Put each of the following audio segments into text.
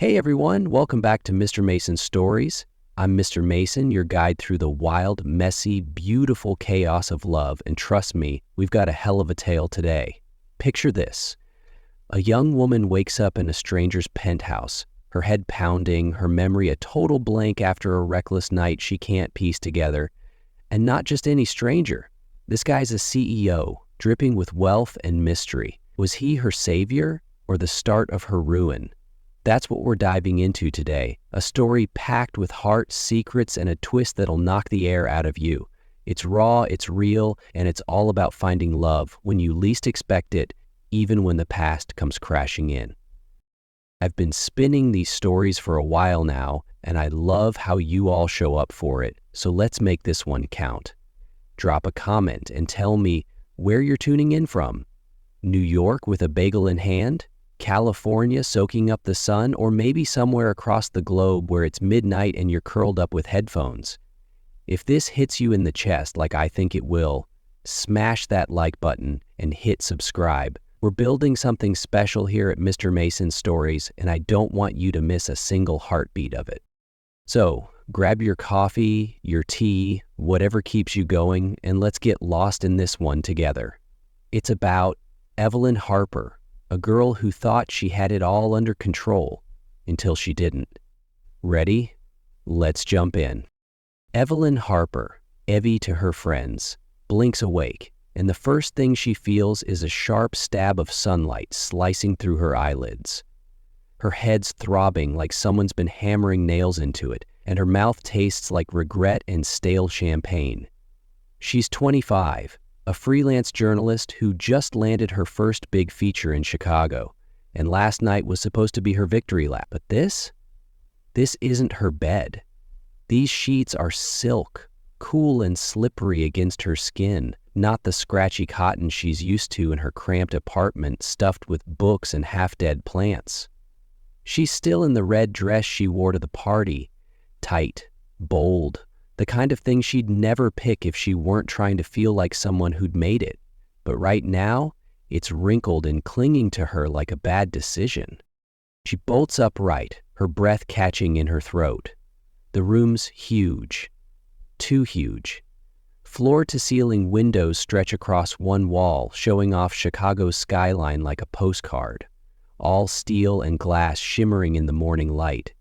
Hey everyone, welcome back to Mr. Mason's Stories. I'm Mr. Mason, your guide through the wild, messy, beautiful chaos of love, and trust me, we've got a hell of a tale today. Picture this. A young woman wakes up in a stranger's penthouse, her head pounding, her memory a total blank after a reckless night she can't piece together. And not just any stranger. This guy's a CEO, dripping with wealth and mystery. Was he her savior or the start of her ruin? That's what we're diving into today, a story packed with heart, secrets, and a twist that'll knock the air out of you. It's raw, it's real, and it's all about finding love when you least expect it, even when the past comes crashing in. I've been spinning these stories for a while now, and I love how you all show up for it, so let's make this one count. Drop a comment and tell me where you're tuning in from. New York with a bagel in hand? California soaking up the sun, or maybe somewhere across the globe where it's midnight and you're curled up with headphones. If this hits you in the chest like I think it will, smash that like button and hit subscribe. We're building something special here at Mr. Mason's Stories, and I don't want you to miss a single heartbeat of it. So, grab your coffee, your tea, whatever keeps you going, and let's get lost in this one together. It's about Evie Harper, a girl who thought she had it all under control until she didn't. Ready? Let's jump in. Evie Harper, Evie to her friends, blinks awake, and the first thing she feels is a sharp stab of sunlight slicing through her eyelids. Her head's throbbing like someone's been hammering nails into it, and her mouth tastes like regret and stale champagne. She's 25, a freelance journalist who just landed her first big feature in Chicago, and last night was supposed to be her victory lap. But this isn't her bed. These sheets are silk, cool and slippery against her skin, not the scratchy cotton she's used to in her cramped apartment stuffed with books and half-dead plants. She's still in the red dress she wore to the party, tight, bold, the kind of thing she'd never pick if she weren't trying to feel like someone who'd made it. But right now, it's wrinkled and clinging to her like a bad decision. She bolts upright, her breath catching in her throat. The room's huge. Too huge. Floor-to-ceiling windows stretch across one wall, showing off Chicago's skyline like a postcard. All steel and glass shimmering in the morning light.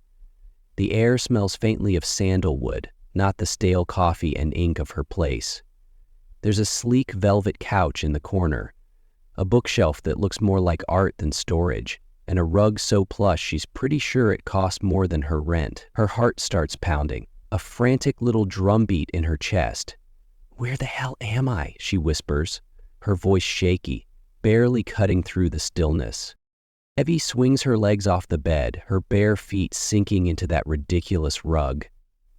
The air smells faintly of sandalwood, not the stale coffee and ink of her place. There's a sleek velvet couch in the corner, a bookshelf that looks more like art than storage, and a rug so plush she's pretty sure it cost more than her rent. Her heart starts pounding, a frantic little drumbeat in her chest. "Where the hell am I?" she whispers, her voice shaky, barely cutting through the stillness. Evie swings her legs off the bed, her bare feet sinking into that ridiculous rug.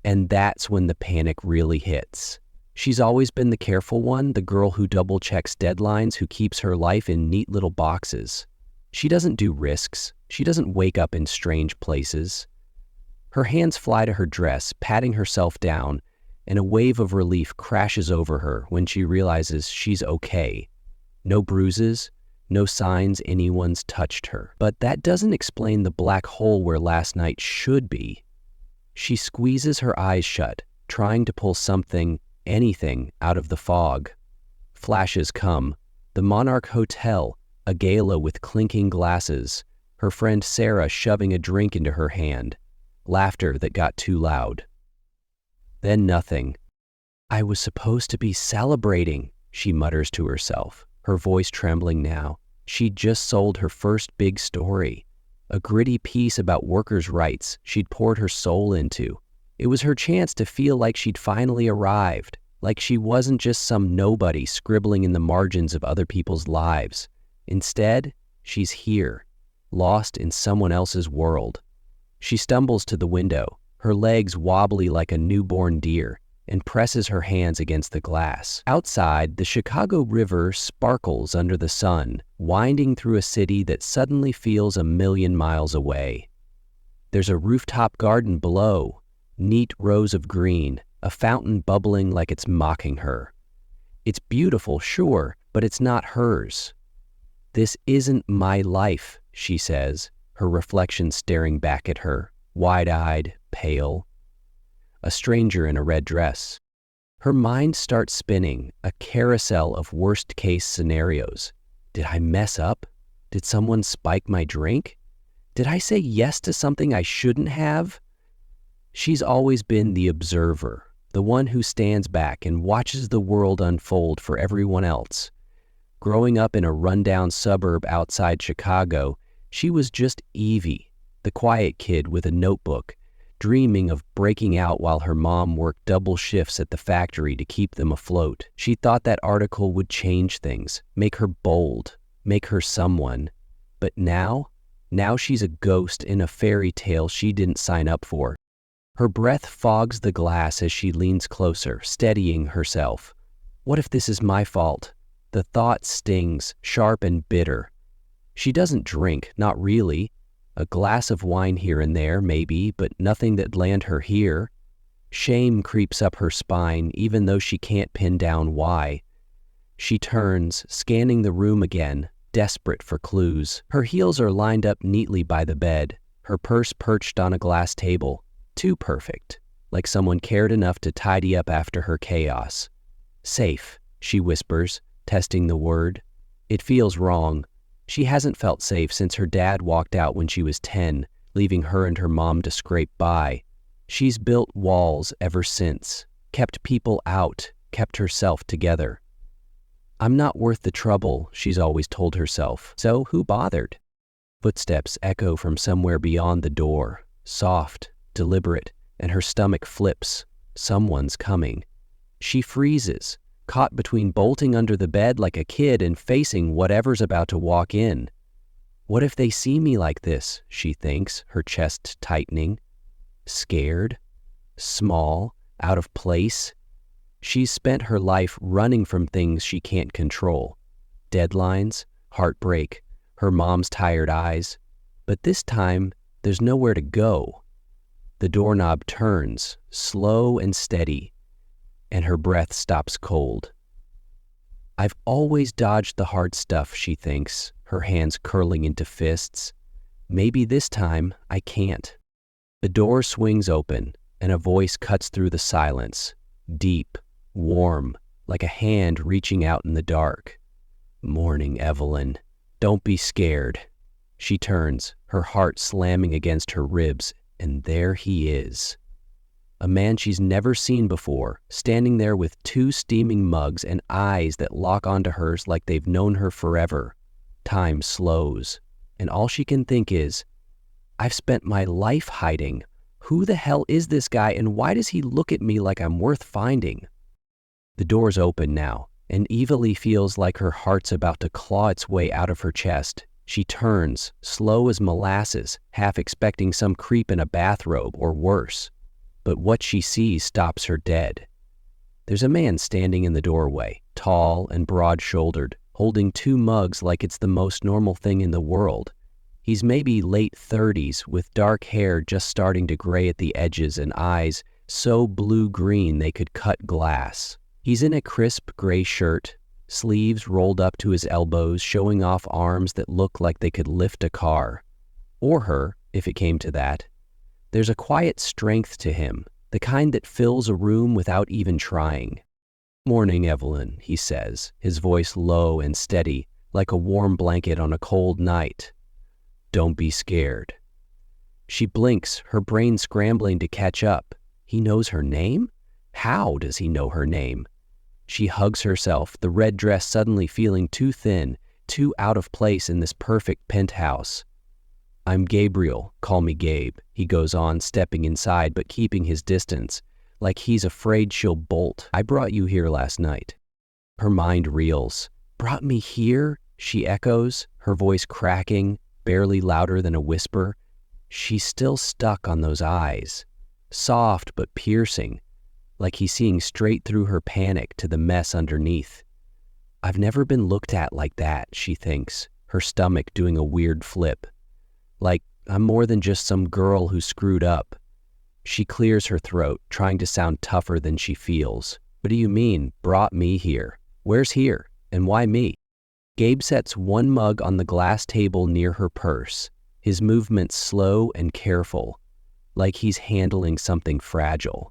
And that's when the panic really hits. She's always been the careful one, the girl who double-checks deadlines, who keeps her life in neat little boxes. She doesn't do risks. She doesn't wake up in strange places. Her hands fly to her dress, patting herself down, and a wave of relief crashes over her when she realizes she's okay. No bruises, no signs anyone's touched her. But that doesn't explain the black hole where last night should be. She squeezes her eyes shut, trying to pull something, anything, out of the fog. Flashes come. The Monarch Hotel, a gala with clinking glasses, her friend Sarah shoving a drink into her hand, laughter that got too loud. Then nothing. "I was supposed to be celebrating," she mutters to herself, her voice trembling now. She'd just sold her first big story. A gritty piece about workers' rights she'd poured her soul into. It was her chance to feel like she'd finally arrived, like she wasn't just some nobody scribbling in the margins of other people's lives. Instead, she's here, lost in someone else's world. She stumbles to the window, her legs wobbly like a newborn deer, and presses her hands against the glass. Outside, the Chicago River sparkles under the sun, winding through a city that suddenly feels a million miles away. There's a rooftop garden below, neat rows of green, a fountain bubbling like it's mocking her. It's beautiful, sure, but it's not hers. "This isn't my life," she says, her reflection staring back at her, wide-eyed, pale. A stranger in a red dress. Her mind starts spinning, a carousel of worst-case scenarios. Did I mess up? Did someone spike my drink? Did I say yes to something I shouldn't have? She's always been the observer, the one who stands back and watches the world unfold for everyone else. Growing up in a rundown suburb outside Chicago, she was just Evie, the quiet kid with a notebook, dreaming of breaking out while her mom worked double shifts at the factory to keep them afloat. She thought that article would change things, make her bold, make her someone. But now she's a ghost in a fairy tale she didn't sign up for. Her breath fogs the glass as she leans closer, steadying herself. What if this is my fault? The thought stings, sharp and bitter. She doesn't drink, not really. A glass of wine here and there, maybe, but nothing that'd land her here. Shame creeps up her spine, even though she can't pin down why. She turns, scanning the room again, desperate for clues. Her heels are lined up neatly by the bed, her purse perched on a glass table. Too perfect, like someone cared enough to tidy up after her chaos. Safe, she whispers, testing the word. It feels wrong. She hasn't felt safe since her dad walked out when she was 10, leaving her and her mom to scrape by. She's built walls ever since, kept people out, kept herself together. I'm not worth the trouble, she's always told herself, so who bothered? Footsteps echo from somewhere beyond the door, soft, deliberate, and her stomach flips. Someone's coming. She freezes, caught between bolting under the bed like a kid and facing whatever's about to walk in. What if they see me like this, she thinks, her chest tightening. Scared, small, out of place. She's spent her life running from things she can't control. Deadlines, heartbreak, her mom's tired eyes. But this time, there's nowhere to go. The doorknob turns, slow and steady, and her breath stops cold. I've always dodged the hard stuff, she thinks, her hands curling into fists. Maybe this time I can't. The door swings open, and a voice cuts through the silence, deep, warm, like a hand reaching out in the dark. Morning, Evelyn. Don't be scared. She turns, her heart slamming against her ribs, and there he is. A man she's never seen before, standing there with 2 steaming mugs and eyes that lock onto hers like they've known her forever. Time slows, and all she can think is, I've spent my life hiding. Who the hell is this guy, and why does he look at me like I'm worth finding? The door's open now, and Evie feels like her heart's about to claw its way out of her chest. She turns, slow as molasses, half expecting some creep in a bathrobe or worse. But what she sees stops her dead. There's a man standing in the doorway, tall and broad-shouldered, holding 2 mugs like it's the most normal thing in the world. He's maybe late 30s, with dark hair just starting to gray at the edges and eyes so blue-green they could cut glass. He's in a crisp gray shirt, sleeves rolled up to his elbows, showing off arms that look like they could lift a car. Or her, if it came to that. There's a quiet strength to him, the kind that fills a room without even trying. Morning, Evelyn, he says, his voice low and steady, like a warm blanket on a cold night. Don't be scared. She blinks, her brain scrambling to catch up. He knows her name? How does he know her name? She hugs herself, the red dress suddenly feeling too thin, too out of place in this perfect penthouse. I'm Gabriel, call me Gabe, he goes on, stepping inside but keeping his distance, like he's afraid she'll bolt. I brought you here last night. Her mind reels. Brought me here? She echoes, her voice cracking, barely louder than a whisper. She's still stuck on those eyes, soft but piercing, like he's seeing straight through her panic to the mess underneath. I've never been looked at like that, she thinks, her stomach doing a weird flip. Like I'm more than just some girl who screwed up. She clears her throat, trying to sound tougher than she feels. What do you mean, brought me here? Where's here? And why me? Gabe sets 1 mug on the glass table near her purse, his movements slow and careful, like he's handling something fragile.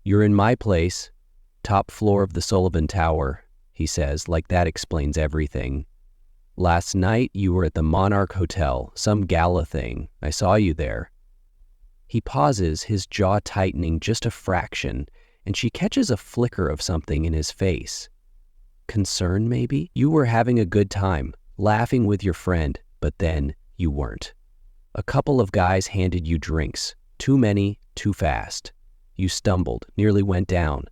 "You're in my place, top floor of the Sullivan Tower," he says, like that explains everything. "Last night you were at the Monarch Hotel, some gala thing. I saw you there." He pauses, his jaw tightening just a fraction, and she catches a flicker of something in his face. Concern, maybe? "You were having a good time, laughing with your friend, but then you weren't. A couple of guys handed you drinks. Too many, too fast. You stumbled, nearly went down.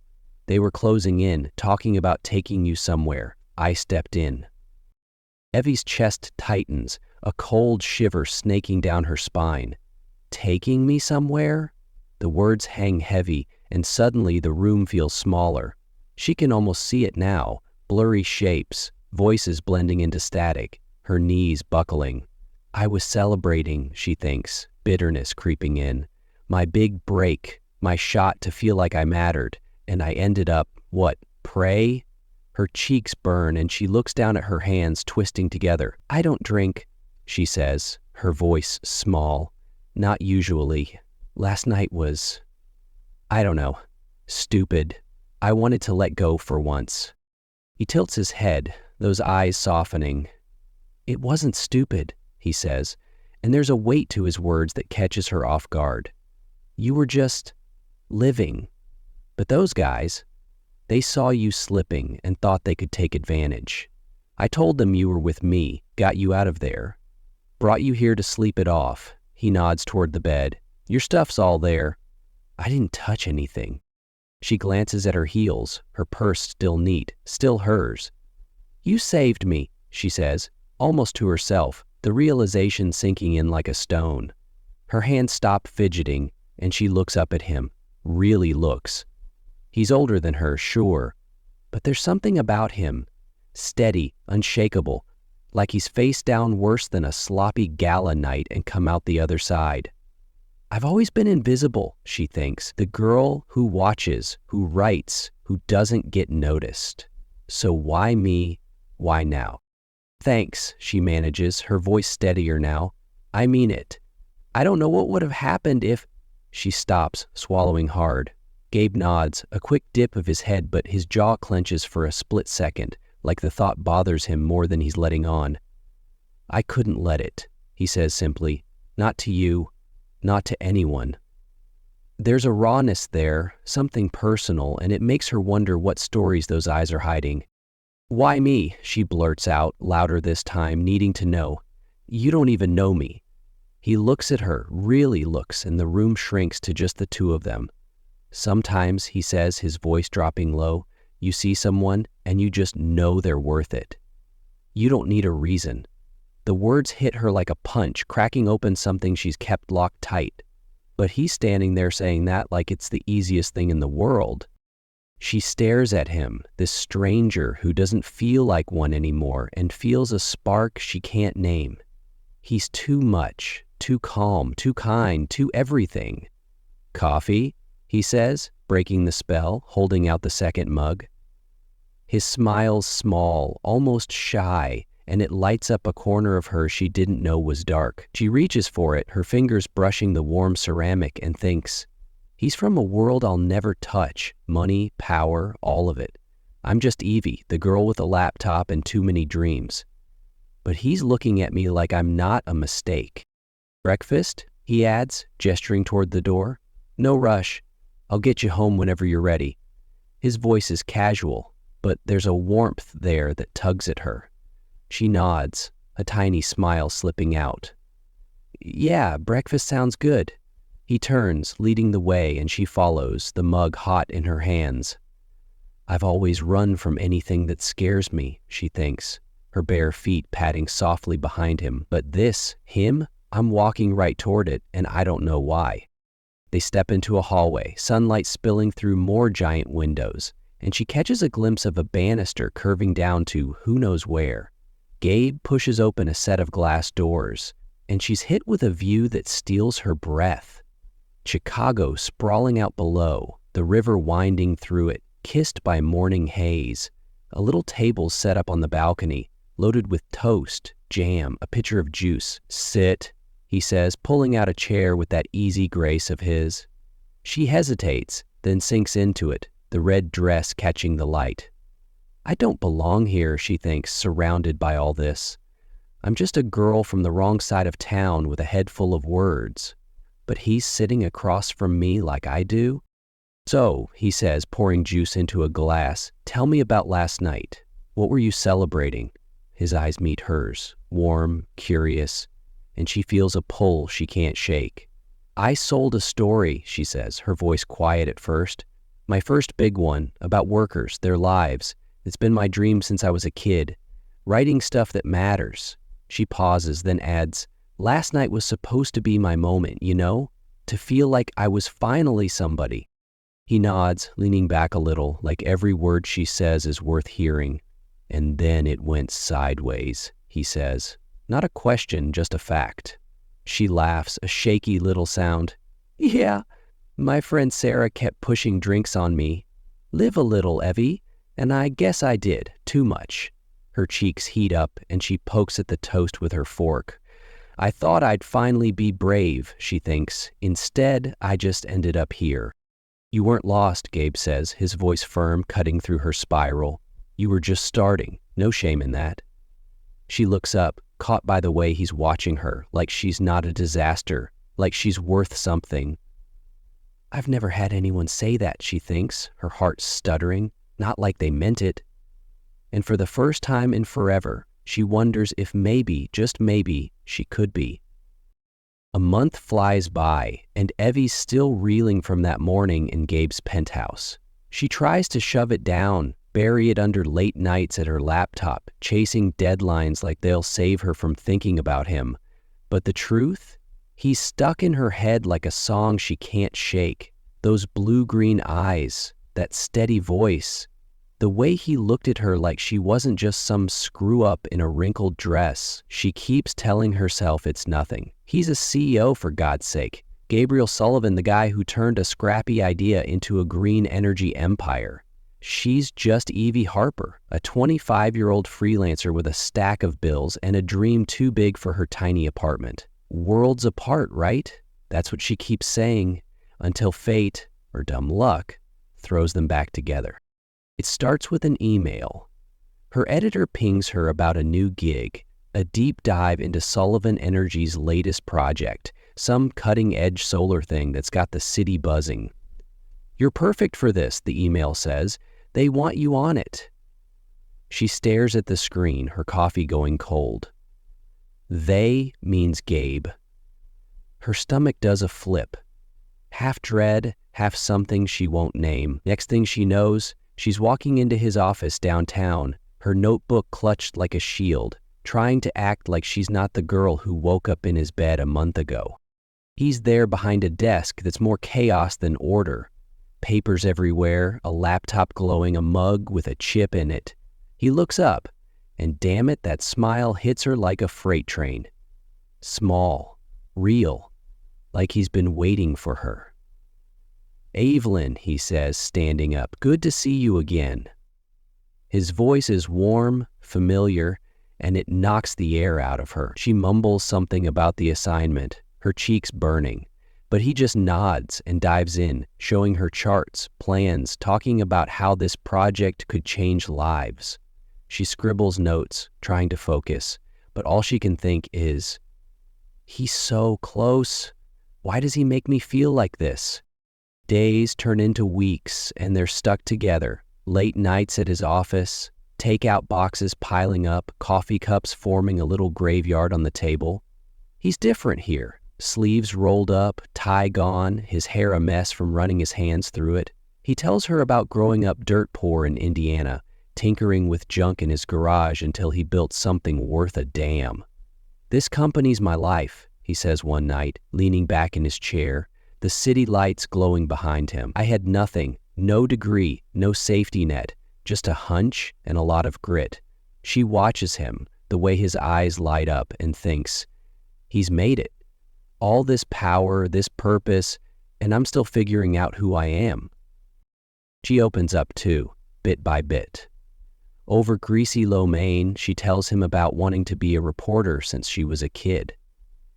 They were closing in, talking about taking you somewhere. I stepped in." Evie's chest tightens, a cold shiver snaking down her spine. "Taking me somewhere?" The words hang heavy, and suddenly the room feels smaller. She can almost see it now, blurry shapes, voices blending into static, her knees buckling. "I was celebrating," she thinks, bitterness creeping in. "My big break, my shot to feel like I mattered, and I ended up, what, prey?" Her cheeks burn and she looks down at her hands twisting together. "I don't drink," she says, her voice small. "Not usually. Last night was, I don't know, stupid. I wanted to let go for once." He tilts his head, those eyes softening. "It wasn't stupid," he says, and there's a weight to his words that catches her off guard. "You were just living. But those guys, they saw you slipping and thought they could take advantage. I told them you were with me, got you out of there. Brought you here to sleep it off." He nods toward the bed. "Your stuff's all there." "I didn't touch anything." She glances at her heels, her purse still neat, still hers. "You saved me," she says, almost to herself, the realization sinking in like a stone. Her hands stop fidgeting, and she looks up at him, really looks. He's older than her, sure, but there's something about him, steady, unshakable, like he's face down worse than a sloppy gala night and come out the other side. "I've always been invisible," she thinks, the girl who watches, who writes, who doesn't get noticed. So why me? Why now? "Thanks," she manages, her voice steadier now. "I mean it. I don't know what would have happened if—" She stops, swallowing hard. Gabe nods, a quick dip of his head, but his jaw clenches for a split second, like the thought bothers him more than he's letting on. "I couldn't let it," he says simply. "Not to you, not to anyone." There's a rawness there, something personal, and it makes her wonder what stories those eyes are hiding. "Why me?" she blurts out, louder this time, needing to know. "You don't even know me." He looks at her, really looks, and the room shrinks to just the two of them. "Sometimes," he says, his voice dropping low, "you see someone and you just know they're worth it. You don't need a reason." The words hit her like a punch, cracking open something she's kept locked tight. But he's standing there saying that like it's the easiest thing in the world. She stares at him, this stranger who doesn't feel like one anymore and feels a spark she can't name. He's too much, too calm, too kind, too everything. "Coffee?" he says, breaking the spell, holding out the second mug. His smile's small, almost shy, and it lights up a corner of her she didn't know was dark. She reaches for it, her fingers brushing the warm ceramic, and thinks, "He's from a world I'll never touch. Money, power, all of it. I'm just Evie, the girl with a laptop and too many dreams. But he's looking at me like I'm not a mistake." "Breakfast?" he adds, gesturing toward the door. "No rush. I'll get you home whenever you're ready." His voice is casual, but there's a warmth there that tugs at her. She nods, a tiny smile slipping out. "Yeah, breakfast sounds good." He turns, leading the way, and she follows, the mug hot in her hands. "I've always run from anything that scares me," she thinks, her bare feet padding softly behind him. But this, him, I'm walking right toward it, and I don't know why. They step into a hallway, sunlight spilling through more giant windows, and she catches a glimpse of a banister curving down to who knows where. Gabe pushes open a set of glass doors, and she's hit with a view that steals her breath. Chicago sprawling out below, the river winding through it, kissed by morning haze. A little table set up on the balcony, loaded with toast, jam, a pitcher of juice. Sit, he says, pulling out a chair with that easy grace of his. She hesitates, then sinks into it, the red dress catching the light. I don't belong here, she thinks, surrounded by all this. I'm just a girl from the wrong side of town with a head full of words. But he's sitting across from me like I do? So, he says, pouring juice into a glass, tell me about last night. What were you celebrating? His eyes meet hers, warm, curious, and she feels a pull she can't shake. I sold a story, she says, her voice quiet at first. My first big one, about workers, their lives. It's been my dream since I was a kid. Writing stuff that matters. She pauses, then adds, last night was supposed to be my moment, you know? To feel like I was finally somebody. He nods, leaning back a little, like every word she says is worth hearing. And then it went sideways, he says. Not a question, just a fact. She laughs, a shaky little sound. Yeah, my friend Sarah kept pushing drinks on me. Live a little, Evie. And I guess I did, too much. Her cheeks heat up, and she pokes at the toast with her fork. I thought I'd finally be brave, she thinks. Instead, I just ended up here. You weren't lost, Gabe says, his voice firm, cutting through her spiral. You were just starting. No shame in that. She looks up, caught by the way he's watching her, like she's not a disaster, like she's worth something. I've never had anyone say that, she thinks, her heart stuttering, not like they meant it. And for the first time in forever, she wonders if maybe, just maybe, she could be. A month flies by, and Evie's still reeling from that morning in Gabe's penthouse. She tries to shove it down, bury it under late nights at her laptop, chasing deadlines like they'll save her from thinking about him. But the truth? He's stuck in her head like a song she can't shake. Those blue-green eyes, that steady voice, the way he looked at her like she wasn't just some screw-up in a wrinkled dress. She keeps telling herself it's nothing. He's a CEO, for God's sake. Gabe Sullivan, the guy who turned a scrappy idea into a green energy empire. She's just Evie Harper, a 25-year-old freelancer with a stack of bills and a dream too big for her tiny apartment. Worlds apart, right? That's what she keeps saying, until fate, or dumb luck, throws them back together. It starts with an email. Her editor pings her about a new gig, a deep dive into Sullivan Energy's latest project, some cutting-edge solar thing that's got the city buzzing. You're perfect for this, the email says. They want you on it. She stares at the screen, her coffee going cold. They means Gabe. Her stomach does a flip. Half dread, half something she won't name. Next thing she knows, she's walking into his office downtown, her notebook clutched like a shield, trying to act like she's not the girl who woke up in his bed a month ago. He's there behind a desk that's more chaos than order. Papers everywhere, a laptop glowing, a mug with a chip in it. He looks up, and damn it, that smile hits her like a freight train. Small, real, like he's been waiting for her. Evelyn, he says, standing up, good to see you again. His voice is warm, familiar, and it knocks the air out of her. She mumbles something about the assignment, her cheeks burning, but he just nods and dives in, showing her charts, plans, talking about how this project could change lives. She scribbles notes, trying to focus, but all she can think is, he's so close. Why does he make me feel like this? Days turn into weeks, and they're stuck together. Late nights at his office, takeout boxes piling up, coffee cups forming a little graveyard on the table. He's different here. Sleeves rolled up, tie gone, his hair a mess from running his hands through it. He tells her about growing up dirt poor in Indiana, tinkering with junk in his garage until he built something worth a damn. This company's my life, he says one night, leaning back in his chair, the city lights glowing behind him. I had nothing, no degree, no safety net, just a hunch and a lot of grit. She watches him, the way his eyes light up, and thinks, he's made it. All this power, this purpose, and I'm still figuring out who I am. She opens up too, bit by bit. Over greasy lo mein, she tells him about wanting to be a reporter since she was a kid.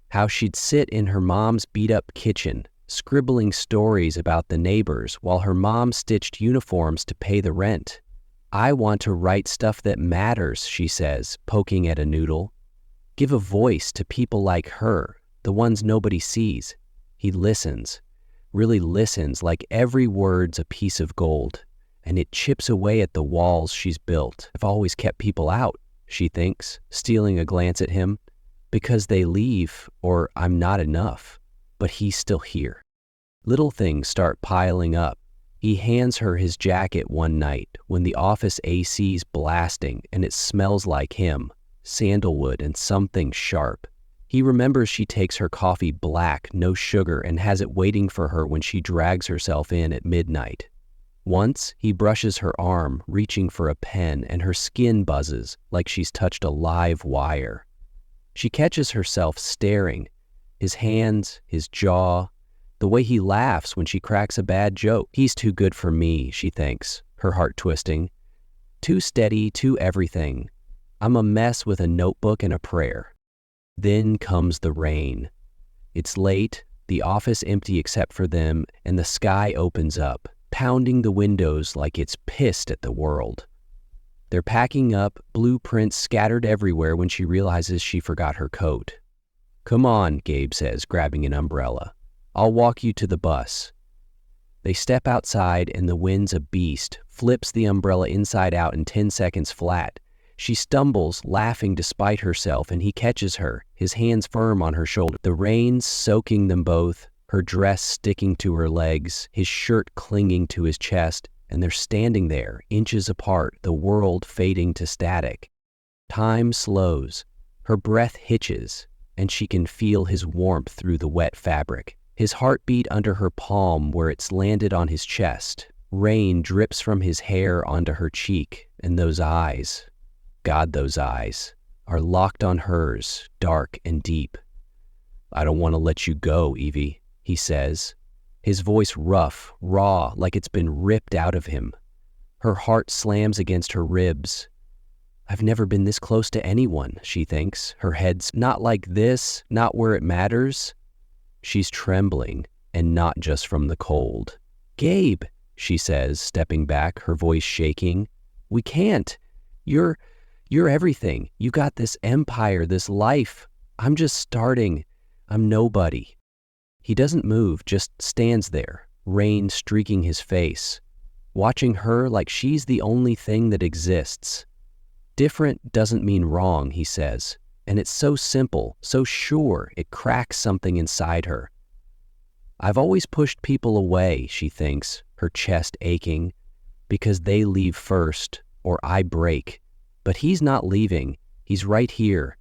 How she'd sit in her mom's beat-up kitchen, scribbling stories about the neighbors while her mom stitched uniforms to pay the rent. I want to write stuff that matters, she says, poking at a noodle. Give a voice to people like her, the ones nobody sees. He listens, really listens, like every word's a piece of gold, and it chips away at the walls she's built. I've always kept people out, she thinks, stealing a glance at him, because they leave or I'm not enough, but he's still here. Little things start piling up. He hands her his jacket one night when the office AC's blasting and it smells like him, sandalwood and something sharp. He remembers she takes her coffee black, no sugar, and has it waiting for her when she drags herself in at midnight. Once, he brushes her arm, reaching for a pen, and her skin buzzes like she's touched a live wire. She catches herself staring, his hands, his jaw, the way he laughs when she cracks a bad joke. He's too good for me, she thinks, her heart twisting. Too steady, too everything. I'm a mess with a notebook and a prayer. Then comes the rain. It's late, the office empty except for them, and the sky opens up, pounding the windows like it's pissed at the world. They're packing up, blueprints scattered everywhere when she realizes she forgot her coat. Come on, Gabe says, grabbing an umbrella. I'll walk you to the bus. They step outside and the wind's a beast, flips the umbrella inside out in 10 seconds flat. She stumbles, laughing despite herself, and he catches her, his hands firm on her shoulder. The rain's soaking them both, her dress sticking to her legs, his shirt clinging to his chest, and they're standing there, inches apart, the world fading to static. Time slows. Her breath hitches, and she can feel his warmth through the wet fabric. His heartbeat under her palm where it's landed on his chest. Rain drips from his hair onto her cheek, and those eyes, God, those eyes, are locked on hers, dark and deep. I don't want to let you go, Evie, he says, his voice rough, raw, like it's been ripped out of him. Her heart slams against her ribs. I've never been this close to anyone, she thinks, her head's not like this, not where it matters. She's trembling, and not just from the cold. Gabe, she says, stepping back, her voice shaking. We can't. You're everything. You got this empire, this life. I'm just starting. I'm nobody. He doesn't move, just stands there, rain streaking his face, watching her like she's the only thing that exists. Different doesn't mean wrong, he says. And it's so simple, so sure, it cracks something inside her. I've always pushed people away, she thinks, her chest aching, because they leave first, or I break. But he's not leaving. He's right here.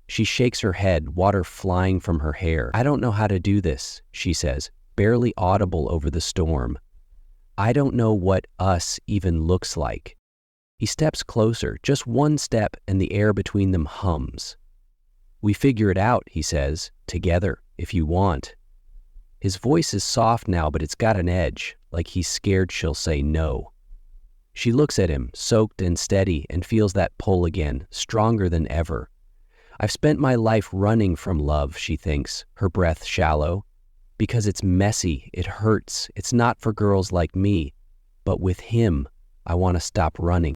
She shakes her head, water flying from her hair. I don't know how to do this, she says, barely audible over the storm. I don't know what us even looks like. He steps closer, just one step, and the air between them hums. We figure it out, he says, together, if you want. His voice is soft now, but it's got an edge, like he's scared she'll say no. She looks at him, soaked and steady, and feels that pull again, stronger than ever. I've spent my life running from love, she thinks, her breath shallow. Because it's messy, it hurts, it's not for girls like me. But with him, I want to stop running.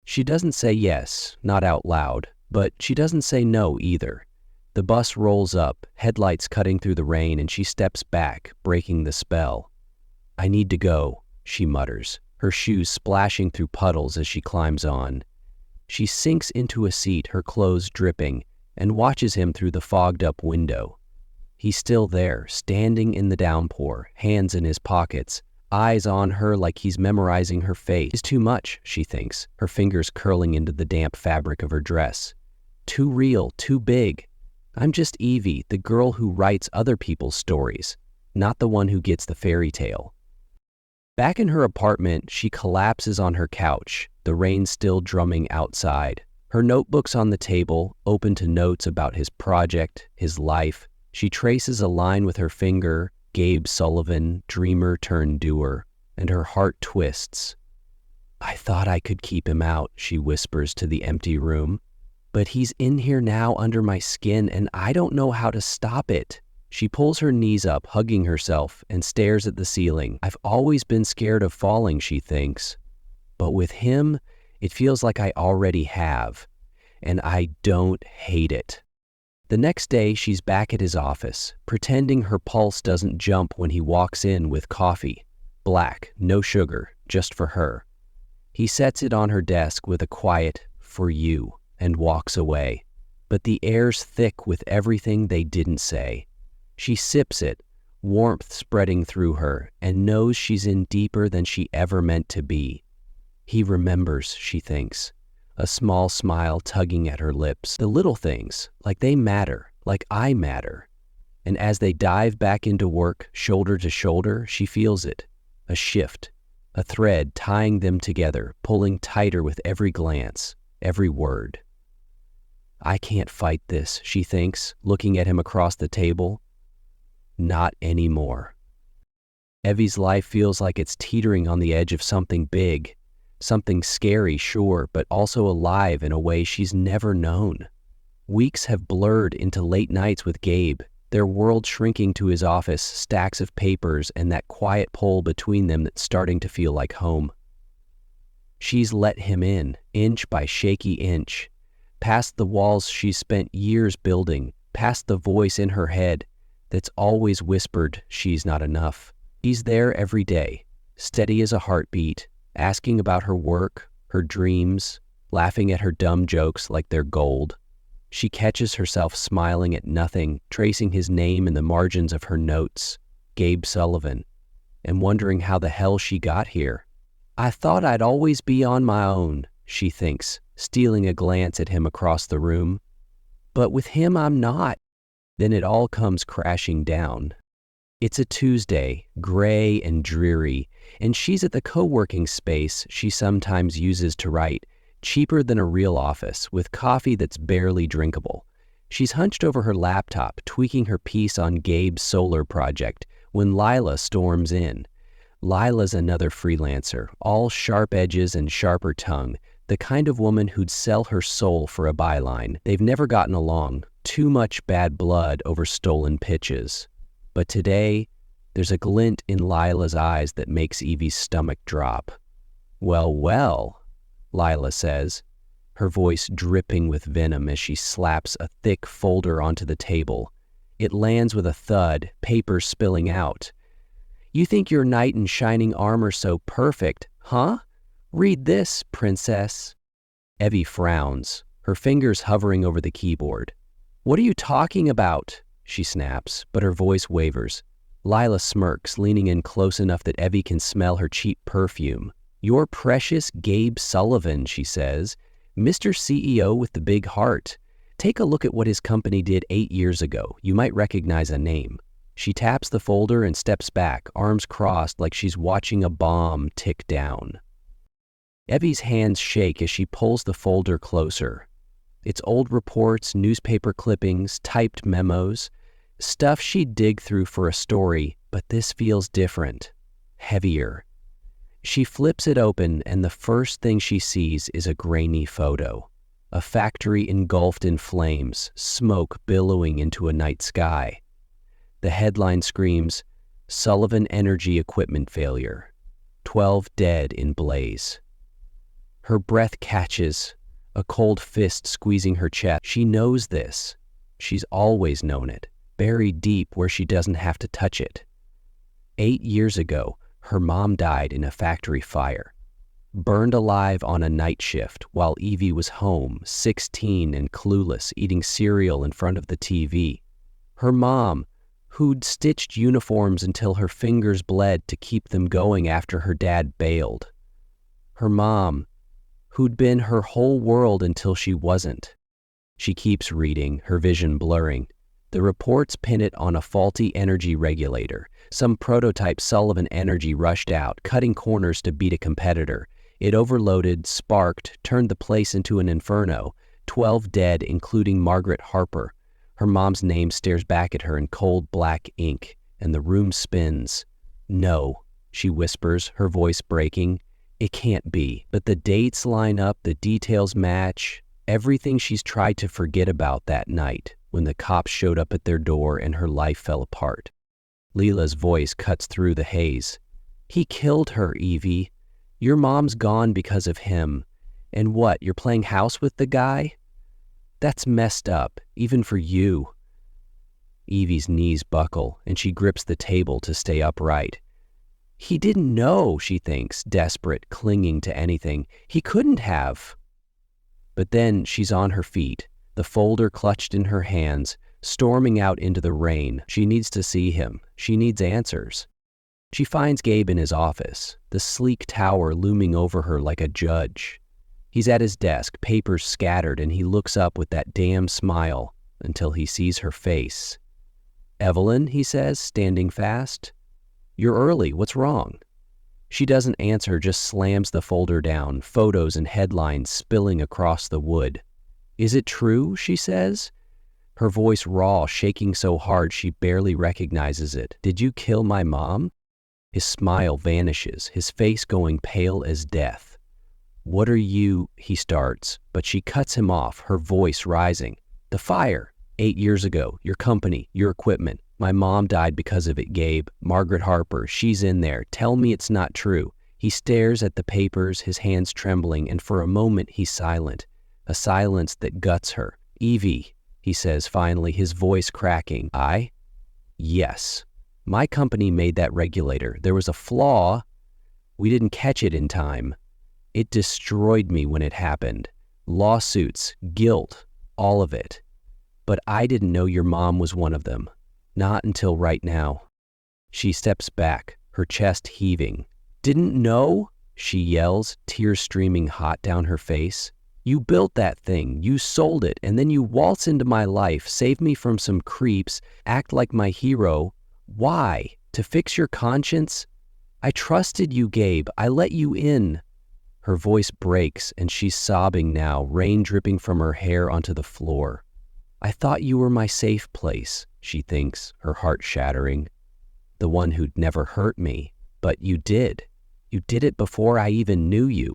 She doesn't say yes, not out loud. But she doesn't say no either. The bus rolls up, headlights cutting through the rain, and she steps back, breaking the spell. I need to go, she mutters, her shoes splashing through puddles as she climbs on. She sinks into a seat, her clothes dripping, and watches him through the fogged-up window. He's still there, standing in the downpour, hands in his pockets, eyes on her like he's memorizing her fate. It's too much, she thinks, her fingers curling into the damp fabric of her dress. Too real, too big. I'm just Evie, the girl who writes other people's stories, not the one who gets the fairy tale. Back in her apartment, she collapses on her couch, the rain still drumming outside. Her notebook's on the table, open to notes about his project, his life. She traces a line with her finger, Gabe Sullivan, dreamer turned doer, and her heart twists. I thought I could keep him out, she whispers to the empty room. But he's in here now under my skin, and I don't know how to stop it. She pulls her knees up, hugging herself, and stares at the ceiling. I've always been scared of falling, she thinks. But with him, it feels like I already have, and I don't hate it. The next day, she's back at his office, pretending her pulse doesn't jump when he walks in with coffee. Black, no sugar, just for her. He sets it on her desk with a quiet, "For you," and walks away. But the air's thick with everything they didn't say. She sips it, warmth spreading through her, and knows she's in deeper than she ever meant to be. He remembers, she thinks, a small smile tugging at her lips. The little things, like they matter, like I matter. And as they dive back into work, shoulder to shoulder, she feels it. A shift, a thread tying them together, pulling tighter with every glance, every word. I can't fight this, she thinks, looking at him across the table. Not anymore. Evie's life feels like it's teetering on the edge of something big. Something scary, sure, but also alive in a way she's never known. Weeks have blurred into late nights with Gabe, their world shrinking to his office, stacks of papers, and that quiet pole between them that's starting to feel like home. She's let him in, inch by shaky inch, past the walls she's spent years building, past the voice in her head that's always whispered she's not enough. He's there every day, steady as a heartbeat, asking about her work, her dreams, laughing at her dumb jokes like they're gold. She catches herself smiling at nothing, tracing his name in the margins of her notes, Gabe Sullivan, and wondering how the hell she got here. I thought I'd always be on my own, she thinks, stealing a glance at him across the room. But with him, I'm not. Then it all comes crashing down. It's a Tuesday, gray and dreary, and she's at the co-working space she sometimes uses to write, cheaper than a real office, with coffee that's barely drinkable. She's hunched over her laptop, tweaking her piece on Gabe's solar project, when Lila storms in. Lila's another freelancer, all sharp edges and sharper tongue, the kind of woman who'd sell her soul for a byline. They've never gotten along, too much bad blood over stolen pitches. But today, there's a glint in Lila's eyes that makes Evie's stomach drop. Well, well, Lila says, her voice dripping with venom as she slaps a thick folder onto the table. It lands with a thud, paper spilling out. You think your knight in shining armor so perfect, huh? Read this, princess. Evie frowns, her fingers hovering over the keyboard. What are you talking about? She snaps, but her voice wavers. Lila smirks, leaning in close enough that Evie can smell her cheap perfume. Your precious Gabe Sullivan, she says. Mr. CEO with the big heart. Take a look at what his company did 8 years ago. You might recognize a name. She taps the folder and steps back, arms crossed like she's watching a bomb tick down. Evie's hands shake as she pulls the folder closer. It's old reports, newspaper clippings, typed memos, stuff she'd dig through for a story, but this feels different, heavier. She flips it open, and the first thing she sees is a grainy photo. A factory engulfed in flames, smoke billowing into a night sky. The headline screams, Sullivan Energy Equipment Failure. 12 dead in blaze. Her breath catches, a cold fist squeezing her chest. She knows this. She's always known it, buried deep where she doesn't have to touch it. 8 years ago, her mom died in a factory fire, burned alive on a night shift while Evie was home, 16 and clueless, eating cereal in front of the TV. Her mom, who'd stitched uniforms until her fingers bled to keep them going after her dad bailed. Her mom, who'd been her whole world until she wasn't. She keeps reading, her vision blurring. The reports pin it on a faulty energy regulator. Some prototype Sullivan Energy rushed out, cutting corners to beat a competitor. It overloaded, sparked, turned the place into an inferno. 12 dead, including Margaret Harper. Her mom's name stares back at her in cold black ink, and the room spins. No, she whispers, her voice breaking. It can't be. But the dates line up, the details match. Everything she's tried to forget about that night when the cops showed up at their door and her life fell apart. Leela's voice cuts through the haze. He killed her, Evie. Your mom's gone because of him. And what, you're playing house with the guy? That's messed up, even for you. Evie's knees buckle, and she grips the table to stay upright. He didn't know, she thinks, desperate, clinging to anything. He couldn't have. But then she's on her feet, the folder clutched in her hands, storming out into the rain. She needs to see him. She needs answers. She finds Gabe in his office, the sleek tower looming over her like a judge. He's at his desk, papers scattered, and he looks up with that damn smile until he sees her face. "Evelyn," he says, standing fast. "You're early. What's wrong?" She doesn't answer, just slams the folder down, photos and headlines spilling across the wood. "Is it true?" she says, her voice raw, shaking so hard she barely recognizes it. "Did you kill my mom?" His smile vanishes, his face going pale as death. "What are you—" he starts, but she cuts him off, her voice rising. "The fire. 8 years ago. Your company, your equipment. My mom died because of it, Gabe. Margaret Harper, she's in there. Tell me it's not true." He stares at the papers, his hands trembling, and for a moment he's silent, a silence that guts her. "Evie," he says finally, his voice cracking. Yes. My company made that regulator. There was a flaw. We didn't catch it in time. It destroyed me when it happened. Lawsuits, guilt, all of it. But I didn't know your mom was one of them. Not until right now." She steps back, her chest heaving. "Didn't know?" she yells, tears streaming hot down her face. "You built that thing, you sold it, and then you waltz into my life, save me from some creeps, act like my hero. Why? To fix your conscience? I trusted you, Gabe. I let you in." Her voice breaks, and she's sobbing now, rain dripping from her hair onto the floor. "I thought you were my safe place," she thinks, her heart shattering. "The one who'd never hurt me. But you did. You did it before I even knew you."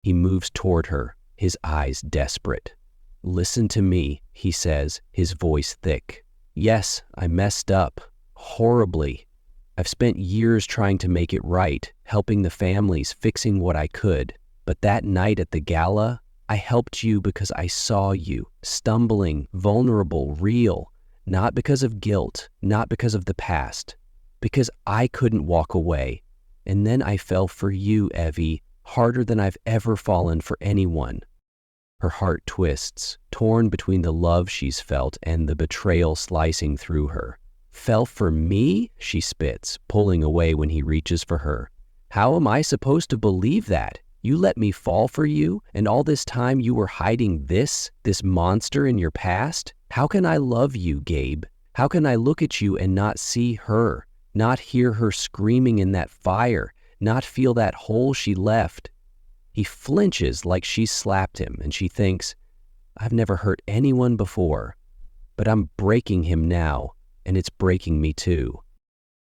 He moves toward her, his eyes desperate. "Listen to me," he says, his voice thick. "Yes, I messed up. Horribly. I've spent years trying to make it right, helping the families, fixing what I could. But that night at the gala, I helped you because I saw you, stumbling, vulnerable, real. Not because of guilt, not because of the past. Because I couldn't walk away. And then I fell for you, Evie, harder than I've ever fallen for anyone." Her heart twists, torn between the love she's felt and the betrayal slicing through her. "Fell for me?" she spits, pulling away when he reaches for her. "How am I supposed to believe that? You let me fall for you, and all this time you were hiding this monster in your past? How can I love you, Gabe? How can I look at you and not see her, not hear her screaming in that fire, not feel that hole she left?" He flinches like she slapped him, and she thinks, "I've never hurt anyone before, but I'm breaking him now, and it's breaking me too."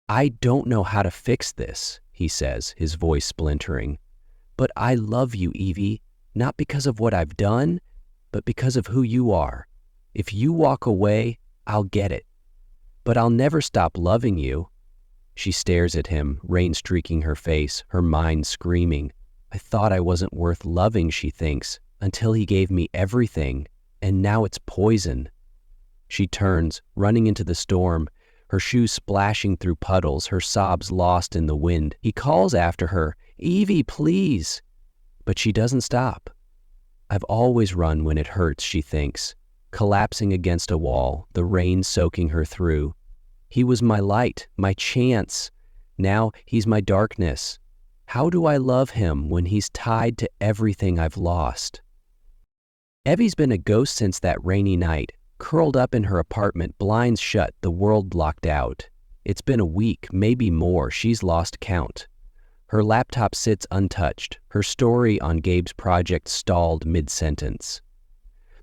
"I don't know how to fix this," he says, his voice splintering. "But I love you, Evie, not because of what I've done, but because of who you are. If you walk away, I'll get it. But I'll never stop loving you." She stares at him, rain streaking her face, her mind screaming. "I thought I wasn't worth loving," she thinks, "until he gave me everything, and now it's poison." She turns, running into the storm, her shoes splashing through puddles, her sobs lost in the wind. He calls after her, "Evie, please." But she doesn't stop. "I've always run when it hurts," she thinks, collapsing against a wall, the rain soaking her through. He was my light, my chance. Now he's my darkness. How do I love him when he's tied to everything I've lost? Evie's been a ghost since that rainy night, curled up in her apartment, blinds shut, the world blocked out. It's been a week, maybe more, she's lost count. Her laptop sits untouched, her story on Gabe's project stalled mid-sentence.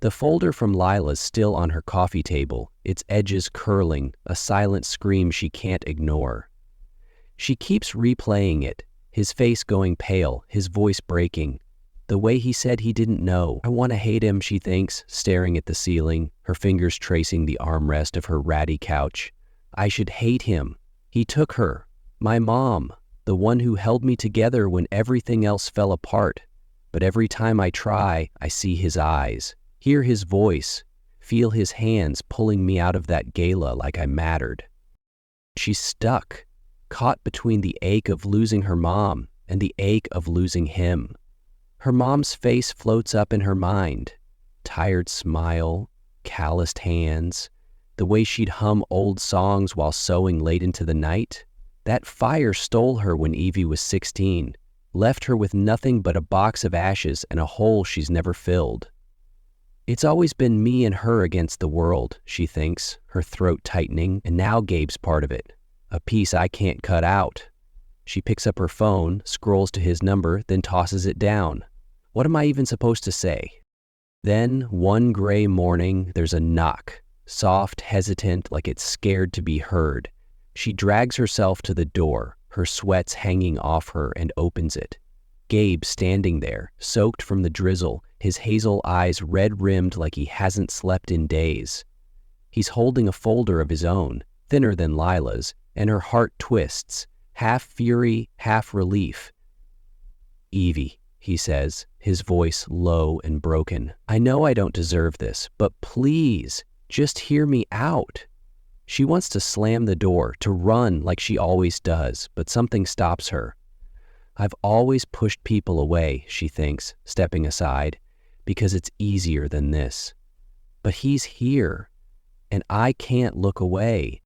The folder from Lila's still on her coffee table, its edges curling, a silent scream she can't ignore. She keeps replaying it, his face going pale, his voice breaking. The way he said he didn't know. I want to hate him, she thinks, staring at the ceiling, her fingers tracing the armrest of her ratty couch. I should hate him. He took her, my mom, the one who held me together when everything else fell apart. But every time I try, I see his eyes, hear his voice, feel his hands pulling me out of that gala like I mattered. She's stuck, caught between the ache of losing her mom and the ache of losing him. Her mom's face floats up in her mind. Tired smile, calloused hands, the way she'd hum old songs while sewing late into the night. That fire stole her when Evie was 16, left her with nothing but a box of ashes and a hole she's never filled. It's always been me and her against the world, she thinks, her throat tightening, and now Gabe's part of it, a piece I can't cut out. She picks up her phone, scrolls to his number, then tosses it down. What am I even supposed to say? Then, one gray morning, there's a knock, soft, hesitant, like it's scared to be heard. She drags herself to the door, her sweats hanging off her, and opens it. Gabe standing there, soaked from the drizzle, his hazel eyes red-rimmed like he hasn't slept in days. He's holding a folder of his own, thinner than Lila's, and her heart twists, half fury, half relief. Evie, he says, his voice low and broken. I know I don't deserve this, but please, just hear me out. She wants to slam the door, to run like she always does, but something stops her. I've always pushed people away, she thinks, stepping aside, because it's easier than this. But he's here, and I can't look away.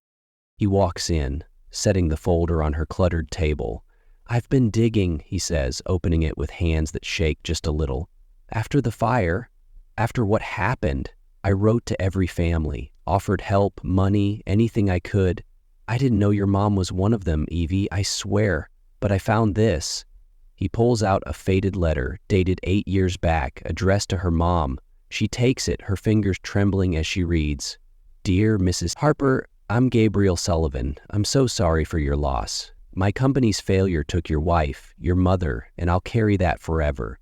He walks in, setting the folder on her cluttered table. I've been digging, he says, opening it with hands that shake just a little. After the fire, after what happened, I wrote to every family, offered help, money, anything I could. I didn't know your mom was one of them, Evie, I swear. But I found this. He pulls out a faded letter, dated 8 years back, addressed to her mom. She takes it, her fingers trembling as she reads. Dear Mrs. Harper, I'm Gabriel Sullivan. I'm so sorry for your loss. My company's failure took your wife, your mother, and I'll carry that forever.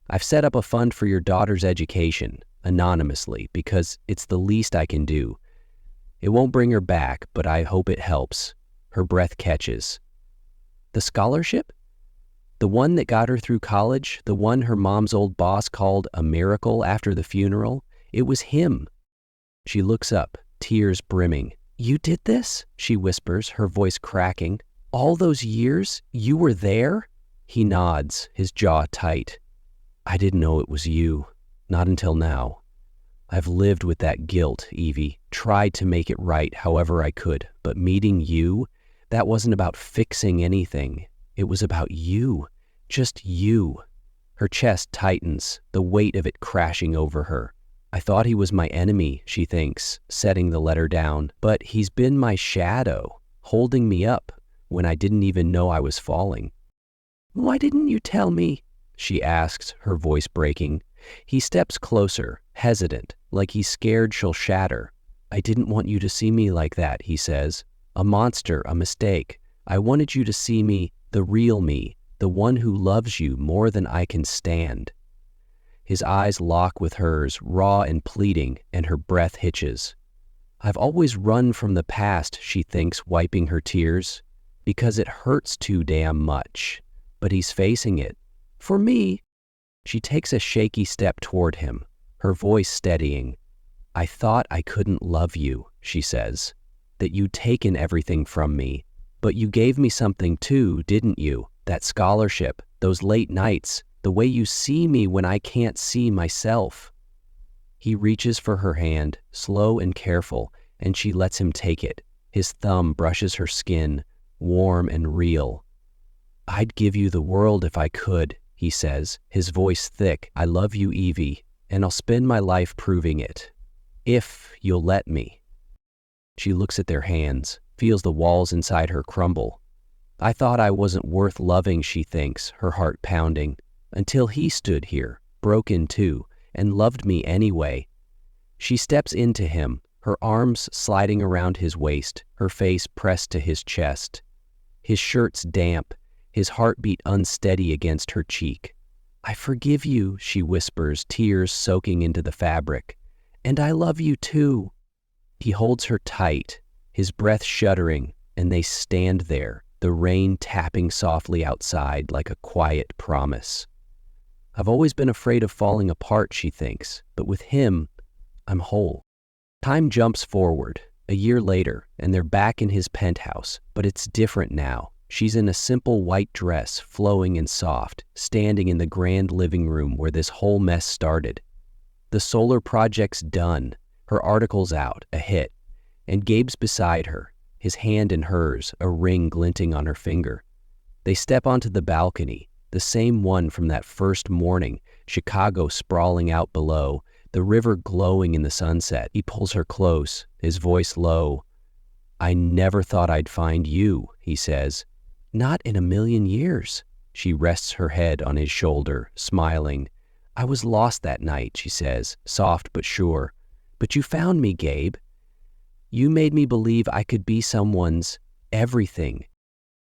I've set up a fund for your daughter's education, anonymously, because it's the least I can do. It won't bring her back, but I hope it helps. Her breath catches. The scholarship? The one that got her through college, the one her mom's old boss called a miracle after the funeral? It was him. She looks up, tears brimming. You did this? She whispers, her voice cracking. All those years, you were there? He nods, his jaw tight. I didn't know it was you. Not until now. I've lived with that guilt, Evie, tried to make it right however I could, but meeting you, that wasn't about fixing anything. It was about you. Just you. Her chest tightens, the weight of it crashing over her. I thought he was my enemy, she thinks, setting the letter down, but he's been my shadow, holding me up when I didn't even know I was falling. Why didn't you tell me? She asks, her voice breaking. He steps closer, hesitant, like he's scared she'll shatter. I didn't want you to see me like that, he says. A monster, a mistake. I wanted you to see me, the real me, the one who loves you more than I can stand. His eyes lock with hers, raw and pleading, and her breath hitches. I've always run from the past, she thinks, wiping her tears, because it hurts too damn much. But he's facing it. For me. She takes a shaky step toward him, her voice steadying. I thought I couldn't love you, she says, that you'd taken everything from me. But you gave me something too, didn't you? That scholarship, those late nights, the way you see me when I can't see myself. He reaches for her hand, slow and careful, and she lets him take it. His thumb brushes her skin, warm and real. I'd give you the world if I could, he says, his voice thick. I love you, Evie, and I'll spend my life proving it. If you'll let me. She looks at their hands, feels the walls inside her crumble. I thought I wasn't worth loving, she thinks, her heart pounding, until he stood here, broken too, and loved me anyway. She steps into him, her arms sliding around his waist, her face pressed to his chest. His shirt's damp, his heartbeat unsteady against her cheek. "I forgive you," she whispers, tears soaking into the fabric. "And I love you too." He holds her tight, his breath shuddering, and they stand there, the rain tapping softly outside like a quiet promise. "I've always been afraid of falling apart," she thinks, "but with him, I'm whole." Time jumps forward, a year later, and they're back in his penthouse, but it's different now. She's in a simple white dress, flowing and soft, standing in the grand living room where this whole mess started. The solar project's done, her article's out, a hit, and Gabe's beside her, his hand in hers, a ring glinting on her finger. They step onto the balcony, the same one from that first morning, Chicago sprawling out below, the river glowing in the sunset. He pulls her close, his voice low. "I never thought I'd find you," he says. "Not in a million years." She rests her head on his shoulder, smiling. "I was lost that night," she says, soft but sure. "But you found me, Gabe. You made me believe I could be someone's everything."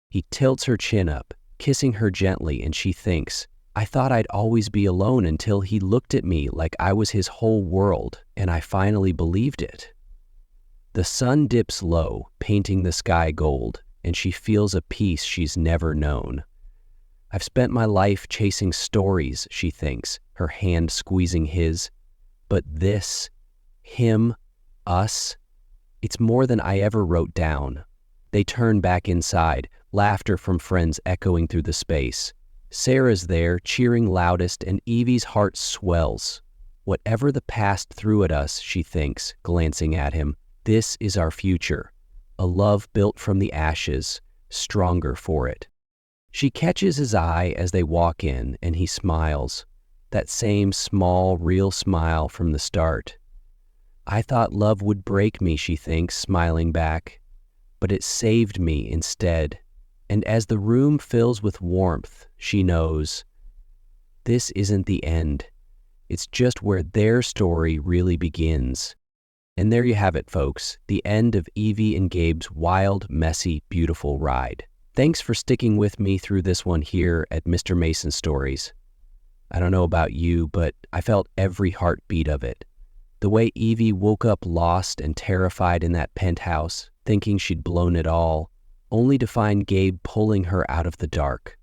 He tilts her chin up, kissing her gently, and she thinks, "I thought I'd always be alone until he looked at me like I was his whole world, and I finally believed it." The sun dips low, painting the sky gold, and she feels a peace she's never known. "I've spent my life chasing stories," she thinks, her hand squeezing his. "But this, him, us, it's more than I ever wrote down." They turn back inside, laughter from friends echoing through the space. Sarah's there, cheering loudest, and Evie's heart swells. Whatever the past threw at us, she thinks, glancing at him, this is our future. A love built from the ashes, stronger for it. She catches his eye as they walk in, and he smiles. That same small, real smile from the start. "I thought love would break me," she thinks, smiling back. "But it saved me instead." And as the room fills with warmth, she knows, this isn't the end. It's just where their story really begins. And there you have it, folks, the end of Evie and Gabe's wild, messy, beautiful ride. Thanks for sticking with me through this one here at Mr. Mason Stories. I don't know about you, but I felt every heartbeat of it. The way Evie woke up lost and terrified in that penthouse, thinking she'd blown it all, only to find Gabe pulling her out of the dark.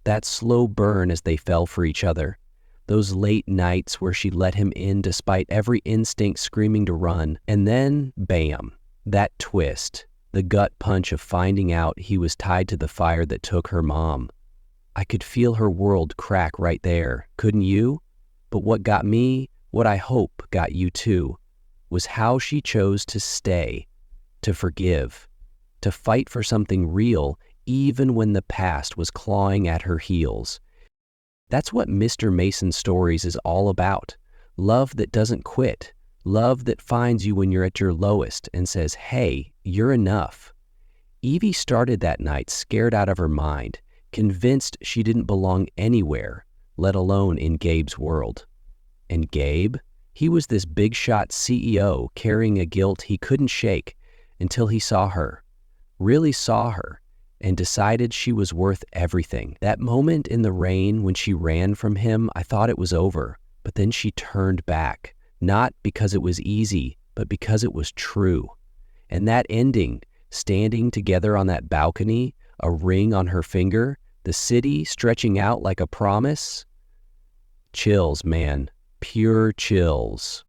That slow burn as they fell for each other. Those late nights where she let him in despite every instinct screaming to run. And then, bam, that twist, the gut punch of finding out he was tied to the fire that took her mom. I could feel her world crack right there, couldn't you? But what got me, what I hope got you too, was how she chose to stay, to forgive, to fight for something real even when the past was clawing at her heels. That's what Mr. Mason Stories is all about. Love that doesn't quit. Love that finds you when you're at your lowest and says, "Hey, you're enough." Evie started that night scared out of her mind, convinced she didn't belong anywhere, let alone in Gabe's world. And Gabe? He was this big-shot CEO carrying a guilt he couldn't shake until he saw her, really saw her, and decided she was worth everything. That moment in the rain when she ran from him, I thought it was over, but then she turned back, not because it was easy, but because it was true. And that ending, standing together on that balcony, a ring on her finger, the city stretching out like a promise. Chills, man. Pure chills.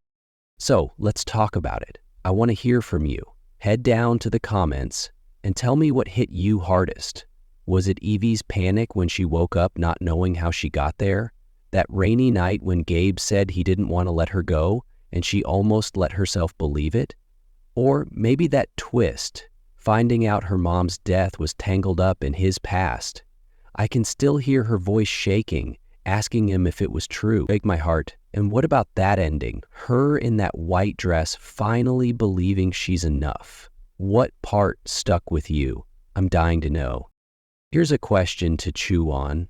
So let's talk about it. I want to hear from you. Head down to the comments and tell me what hit you hardest. Was it Evie's panic when she woke up not knowing how she got there? That rainy night when Gabe said he didn't want to let her go and she almost let herself believe it? Or maybe that twist, finding out her mom's death was tangled up in his past. I can still hear her voice shaking, asking him if it was true. Break my heart. And what about that ending? Her in that white dress finally believing she's enough. What part stuck with you? I'm dying to know. Here's a question to chew on.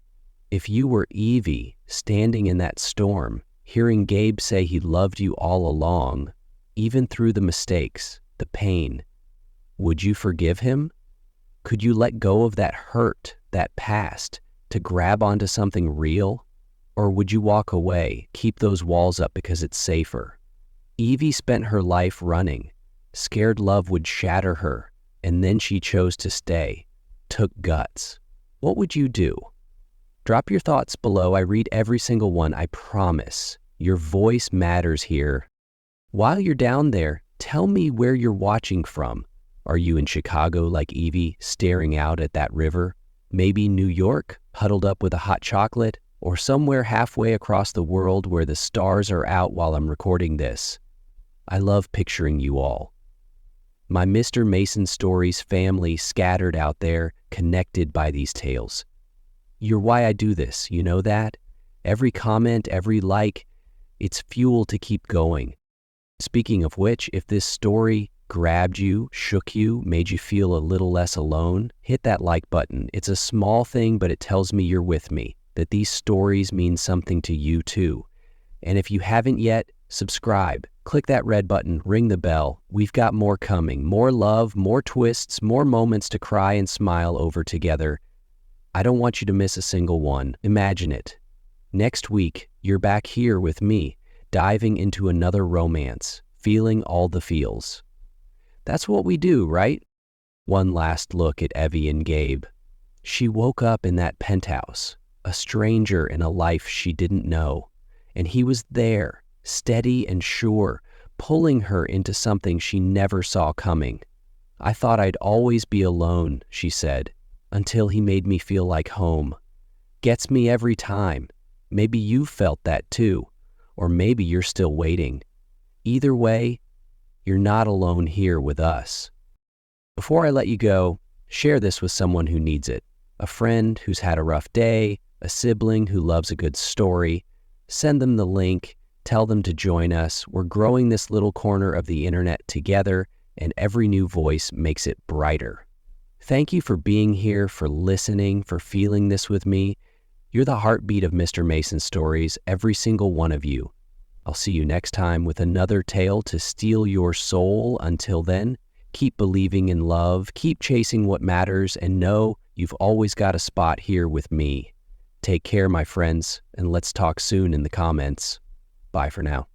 If you were Evie, standing in that storm, hearing Gabe say he loved you all along, even through the mistakes, the pain, would you forgive him? Could you let go of that hurt, that past, to grab onto something real? Or would you walk away, keep those walls up because it's safer? Evie spent her life running, scared love would shatter her, and then she chose to stay. Took guts. What would you do? Drop your thoughts below. I read every single one, I promise. Your voice matters here. While you're down there, tell me where you're watching from. Are you in Chicago like Evie, staring out at that river? Maybe New York, huddled up with a hot chocolate? Or somewhere halfway across the world where the stars are out while I'm recording this? I love picturing you all. My Mr. Mason Stories family scattered out there, connected by these tales. You're why I do this, you know that? Every comment, every like, it's fuel to keep going. Speaking of which, if this story grabbed you, shook you, made you feel a little less alone, hit that like button. It's a small thing, but it tells me you're with me, that these stories mean something to you too. And if you haven't yet, subscribe, click that red button, ring the bell. We've got more coming, more love, more twists, more moments to cry and smile over together. I don't want you to miss a single one. Imagine it. Next week, you're back here with me, diving into another romance, feeling all the feels. That's what we do, right? One last look at Evie and Gabe. She woke up in that penthouse, a stranger in a life she didn't know, and he was there, steady and sure, pulling her into something she never saw coming. I thought I'd always be alone, she said, until he made me feel like home. Gets me every time. Maybe you felt that too, or maybe you're still waiting. Either way, you're not alone here with us. Before I let you go, share this with someone who needs it. A friend who's had a rough day, a sibling who loves a good story. Send them the link, tell them to join us. We're growing this little corner of the internet together, and every new voice makes it brighter. Thank you for being here, for listening, for feeling this with me. You're the heartbeat of Mr. Mason Stories, every single one of you. I'll see you next time with another tale to steal your soul. Until then, keep believing in love, keep chasing what matters, and know you've always got a spot here with me. Take care, my friends, and let's talk soon in the comments. Bye for now.